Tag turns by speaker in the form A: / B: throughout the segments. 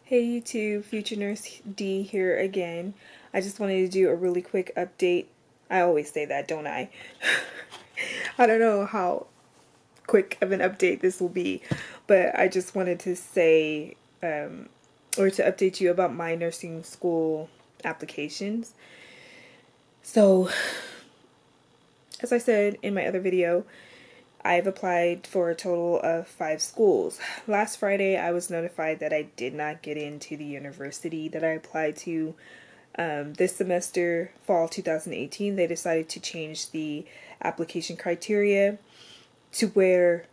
A: Hey YouTube, Future Nurse D here again. I just wanted to do a really quick update. I always say that, don't I? I don't know how quick of an update this will be, but I just wanted to say, or to update you about my nursing school applications. So, as I said in my other video, I've applied for a total of 5 schools. Last Friday, I was notified that I did not get into the university that I applied to. This semester, fall 2018, they decided to change the application criteria to where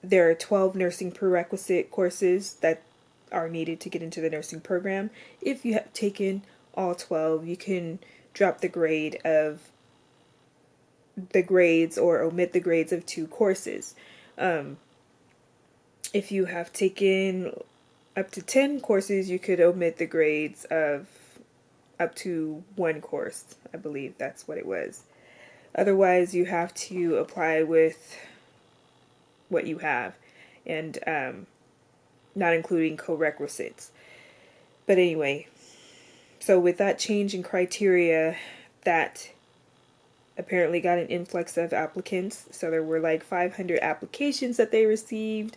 A: there are 12 nursing prerequisite courses that are needed to get into the nursing program. If you have taken all 12, you can drop the grades or omit the grades of 2 courses. If you have taken up to 10 courses, you could omit the grades of up to 1 course. I believe that's what it was. Otherwise, you have to apply with what you have and not including co-requisites. But anyway, so with that change in criteria, that apparently got an influx of applicants. So there were like 500 applications that they received,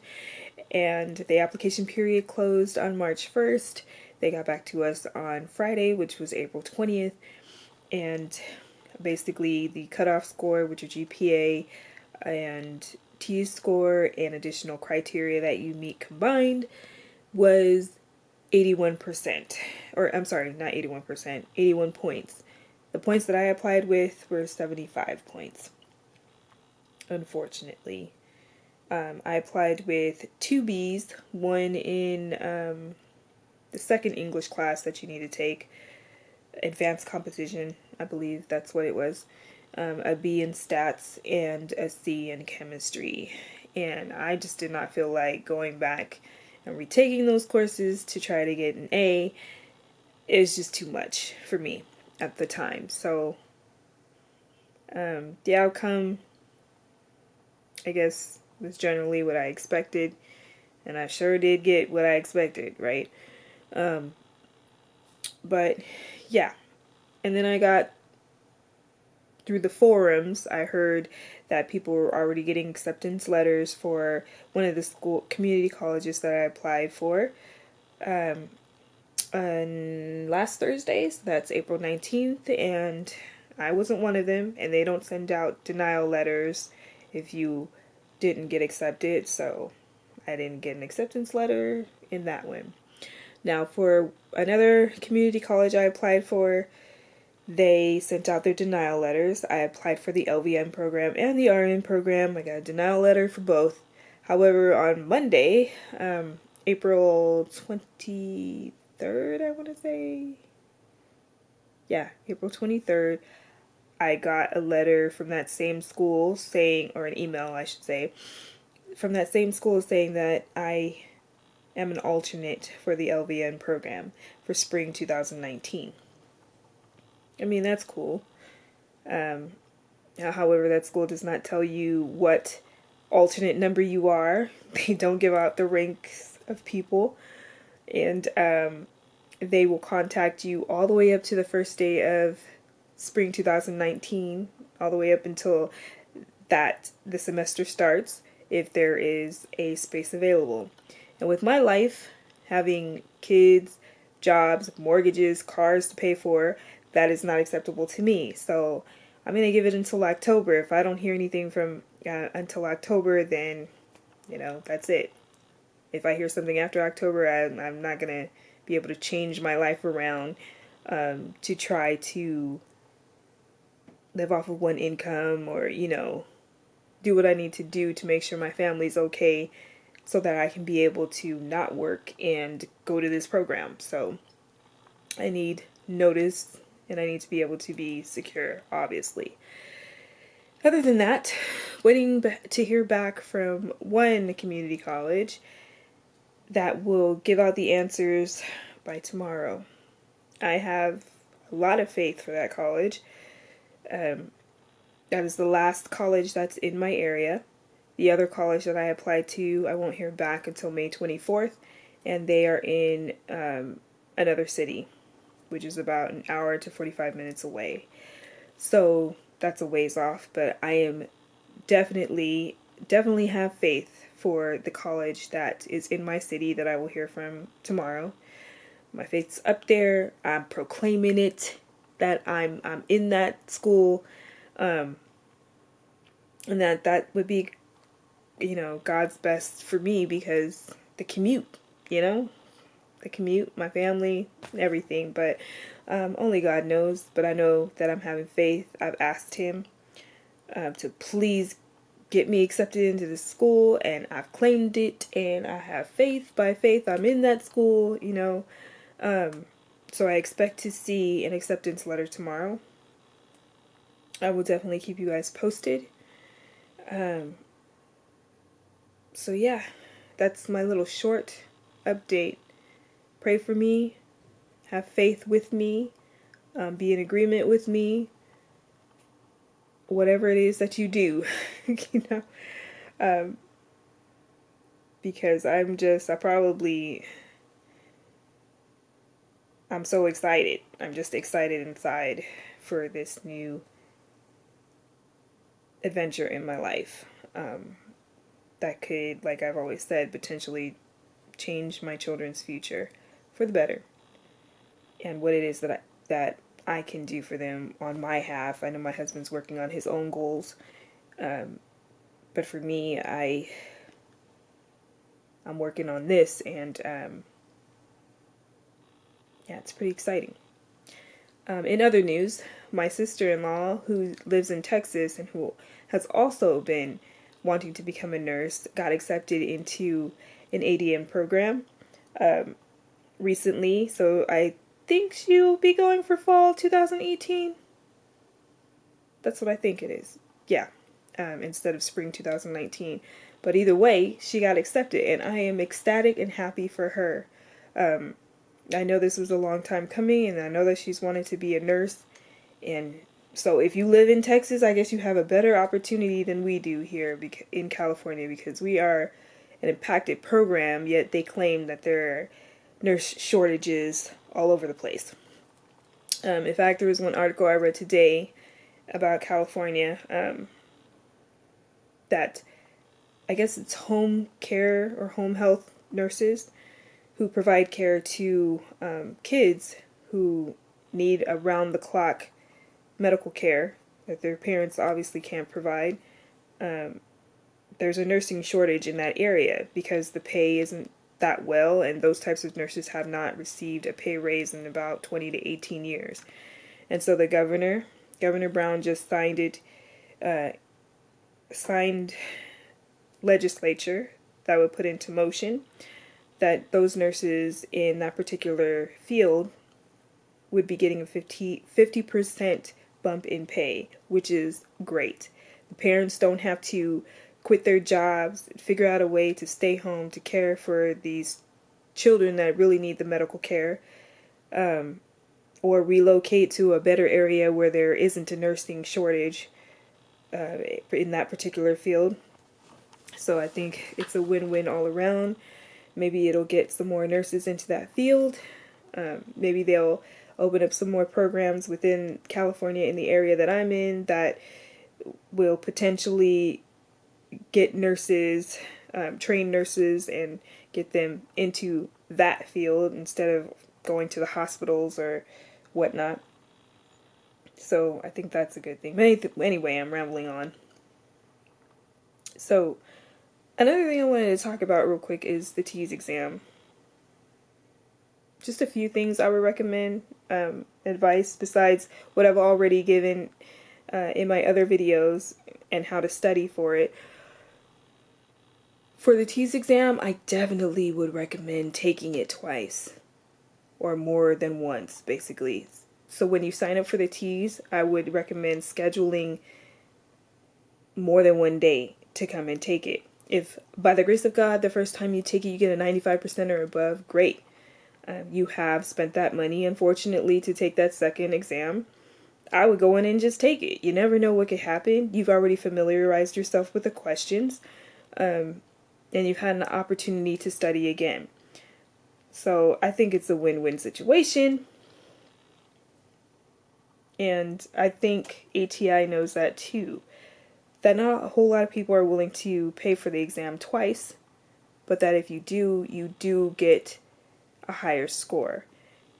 A: and the application period closed on March 1st. They got back to us on Friday, which was April 20th, and basically the cutoff score, which is GPA and T score and additional criteria that you meet combined, was 81%. Or I'm sorry, not 81%, 81 points. The points that I applied with were 75 points, unfortunately. I applied with 2 Bs, one in the second English class that you need to take, advanced composition, I believe that's what it was, a B in stats, and a C in chemistry. And I just did not feel like going back and retaking those courses to try to get an A. It was just too much for me at the time. So the outcome, I guess, was generally what I expected, and I sure did get what I expected, right? But yeah, and then I got through the forums, I heard that people were already getting acceptance letters for one of the school community colleges that I applied for on last Thursday, so that's April 19th, and I wasn't one of them, and they don't send out denial letters if you didn't get accepted, so I didn't get an acceptance letter in that one. Now, for another community college I applied for, they sent out their denial letters. I applied for the LVN program and the RN program. I got a denial letter for both. However, on Monday, April 23rd, I want to say. Yeah, April 23rd, I got a letter from that same school saying, or an email, I should say, from that same school saying that I am an alternate for the LVN program for spring 2019. I mean, that's cool. However, that school does not tell you what alternate number you are. They don't give out the ranks of people. And they will contact you all the way up to the first day of spring 2019, all the way up until the semester starts, if there is a space available. And with my life, having kids, jobs, mortgages, cars to pay for, that is not acceptable to me. So I'm going to give it until October. If I don't hear anything from until October, then, that's it. If I hear something after October, I'm not going to be able to change my life around to try to live off of one income or, do what I need to do to make sure my family's okay so that I can be able to not work and go to this program. So I need notice and I need to be able to be secure, obviously. Other than that, waiting to hear back from one community college that will give out the answers by tomorrow. I have a lot of faith for that college. That is the last college that's in my area. The other college that I applied to, I won't hear back until May 24th. and they are in another city, which is about an hour to 45 minutes away. So that's a ways off, but I am definitely have faith for the college that is in my city that I will hear from tomorrow. My faith's up there. I'm proclaiming it that I'm in that school, and that would be, God's best for me, because the commute, my family, everything. But only God knows. But I know that I'm having faith. I've asked Him to please get me accepted into the school, and I've claimed it, and I have faith. By faith, I'm in that school, so I expect to see an acceptance letter tomorrow. I will definitely keep you guys posted. So yeah, that's my little short update. Pray for me, have faith with me, be in agreement with me, whatever it is that you do, because I'm so excited. I'm just excited inside for this new adventure in my life. That could, like I've always said, potentially change my children's future for the better. And what it is that I can do for them on my half. I know my husband's working on his own goals. But for me, I'm working on this, and yeah, it's pretty exciting. In other news, my sister-in-law, who lives in Texas and who has also been wanting to become a nurse, got accepted into an ADN program recently. So I think she'll be going for fall 2018. That's what I think it is. Yeah, instead of spring 2019. But either way, she got accepted, and I am ecstatic and happy for her. I know this was a long time coming, and I know that she's wanted to be a nurse. And so if you live in Texas, I guess you have a better opportunity than we do here in California, because we are an impacted program, yet they claim that there are nurse shortages all over the place. In fact, there was one article I read today about California that I guess it's home care or home health nurses who provide care to kids who need around-the-clock medical care that their parents obviously can't provide. There's a nursing shortage in that area because the pay isn't that well, and those types of nurses have not received a pay raise in about 20 to 18 years. And so the Governor Brown just signed legislature that would put into motion that those nurses in that particular field would be getting a 50% bump in pay, which is great. The parents don't have to quit their jobs, figure out a way to stay home to care for these children that really need the medical care, or relocate to a better area where there isn't a nursing shortage in that particular field. So I think it's a win-win all around. Maybe it'll get some more nurses into that field. Maybe they'll open up some more programs within California in the area that I'm in that will potentially get nurses, train nurses, and get them into that field instead of going to the hospitals or whatnot. So I think that's a good thing. Anyway, I'm rambling on. So another thing I wanted to talk about real quick is the TEAS exam. Just a few things I would recommend, advice besides what I've already given in my other videos and how to study for it. For the TEAS exam, I definitely would recommend taking it twice or more than once, basically. So when you sign up for the TEAS, I would recommend scheduling more than one day to come and take it. If by the grace of God, the first time you take it, you get a 95% or above, great. You have spent that money, unfortunately, to take that second exam. I would go in and just take it. You never know what could happen. You've already familiarized yourself with the questions, and you've had an opportunity to study again. So I think it's a win-win situation. And I think ATI knows that too. That not a whole lot of people are willing to pay for the exam twice, but that if you do, you do get a higher score.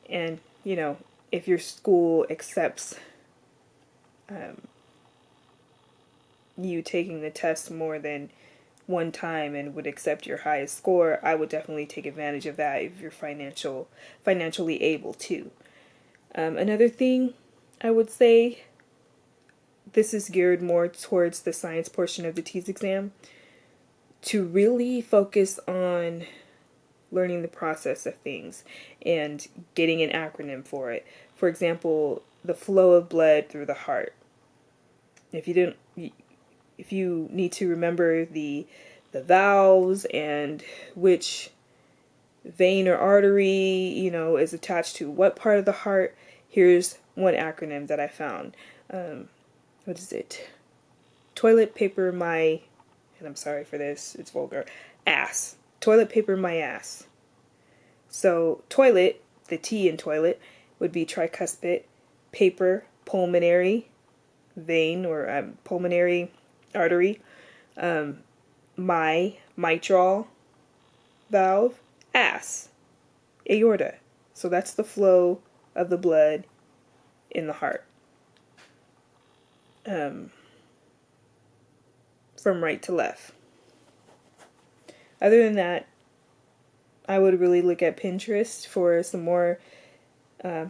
A: And, you know, if your school accepts you taking the test more than one time and would accept your highest score, I would definitely take advantage of that if you're financially able to. Another thing I would say, this is geared more towards the science portion of the TEAS exam, to really focus on learning the process of things and getting an acronym for it. For example, the flow of blood through the heart. If you need to remember the valves and which vein or artery, you know, is attached to what part of the heart, here's one acronym that I found. What is it? Toilet paper my, and I'm sorry for this, it's vulgar, ass. Toilet paper my ass. So toilet, the T in toilet, would be tricuspid, paper, pulmonary vein or pulmonary artery, mitral valve, ass, aorta. So that's the flow of the blood in the heart, from right to left. Other than that, I would really look at Pinterest for some more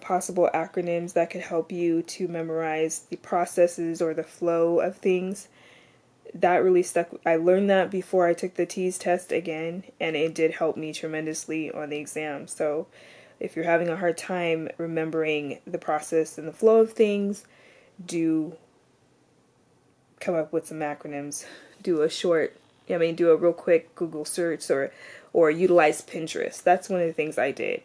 A: possible acronyms that could help you to memorize the processes or the flow of things. That really stuck. I learned that before I took the TEAS test again, and it did help me tremendously on the exam. So if you're having a hard time remembering the process and the flow of things, do come up with some acronyms. Do a real quick Google search or utilize Pinterest. That's one of the things I did.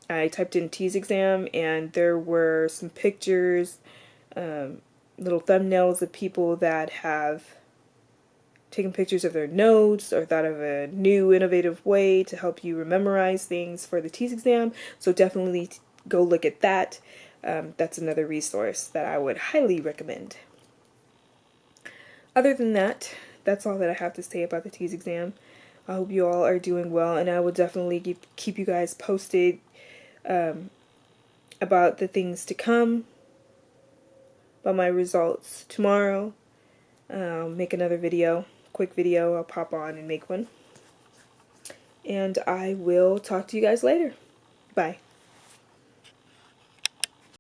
A: I typed in TEAS exam and there were some pictures, little thumbnails of people that have taken pictures of their notes or thought of a new innovative way to help you memorize things for the TEAS exam. So definitely go look at that. That's another resource that I would highly recommend. Other than that, that's all that I have to say about the TEAS exam. I hope you all are doing well, and I will definitely keep you guys posted about the things to come, about my results tomorrow. I'll make another video, quick video. I'll pop on and make one. And I will talk to you guys later. Bye.